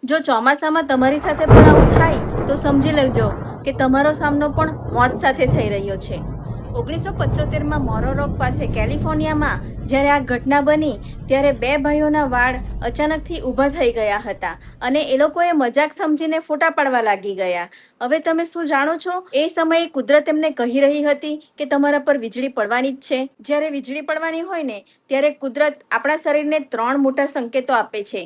જો ચોમાસામાં તમારી સાથે પણ આવું થાય તો સમજી લેજો કે તમારો સામનો પણ મોત સાથે થઈ રહ્યો છે। 1975માં મોરોરોક પાસે કેલિફોર્નિયામાં જ્યારે આ ઘટના બની ત્યારે બે ભાઈઓના વાળ અચાનકથી ઊભા થઈ ગયા હતા અને એ લોકોએ મજાક સમજીને ફોટા પાડવા લાગી ગયા। હવે તમે શું જાણો છો? એ સમયે કુદરત એમને કહી રહી હતી કે તમારા પર વીજળી પડવાની જ છે। જ્યારે વીજળી પડવાની હોય ને ત્યારે કુદરત આપણા શરીરને 3 મોટા સંકેતો આપે છે,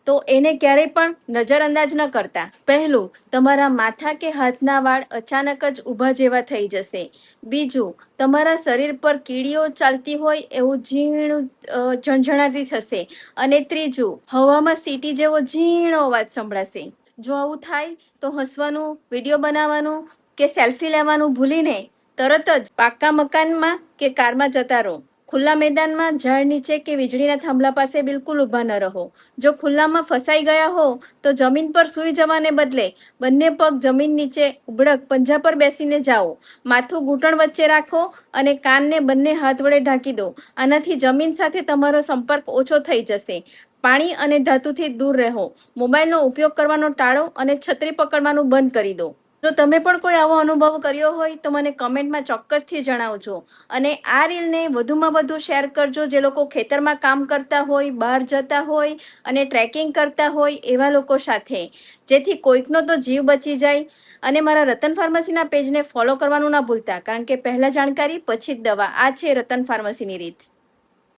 તો એને ક્યારેય પણ નજરઅંદાજ ન કરતા। પહેલું, તમારા માથા કે હાથના વાળ અચાનક જ ઊભા જેવા થઈ જશે। બીજું, તમારા શરીર પર કીડીઓ ચાલતી હોય એવું ઝીણું ઝણઝણાટી થશે। અને ત્રીજું, હવામાં સીટી જેવો ઝીણો અવાજ સંભળાશે। જો આવું થાય તો હસવાનું, વિડીયો બનાવવાનું કે સેલ્ફી લેવાનું ભૂલીને તરત જ પાક્કા મકાનમાં કે કારમાં જતા રહો। ખુલ્લા મેદાનમાં, ઝાડ નીચે કે વીજળીના થાંભલા પાસે બિલકુલ ઊભા ન રહો। જો ખુલ્લામાં ફસાઈ ગયા હો તો જમીન પર સૂઈ જવાને બદલે બંને પગ જમીન નીચે ઉબડક પંજા પર બેસીને જાઓ। માથું ઘૂંટણ વચ્ચે રાખો અને કાનને બંને હાથ વડે ઢાંકી દો। આનાથી જમીન સાથે તમારો સંપર્ક ઓછો થઈ જશે। પાણી અને ધાતુથી દૂર રહો। મોબાઈલનો ઉપયોગ કરવાનો ટાળો અને છત્રી પકડવાનું બંધ કરી દો। જો તમે પણ કોઈ આવો અનુભવ કર્યો હોય તો મને કમેન્ટમાં ચોક્કસથી જણાવજો। અને આ રીલને વધુમાં વધુ શેર કરજો જે લોકો ખેતરમાં કામ કરતા હોય, બહાર જતા હોય અને ટ્રેકિંગ કરતા હોય એવા લોકો સાથે, જેથી કોઈકનો તો જીવ બચી જાય। અને મારા રતન ફાર્મસીના પેજને ફોલો કરવાનું ના ભૂલતા, કારણ કે પહેલાં જાણકારી પછી જ દવા, આ છે રતન ફાર્મસીની રીત।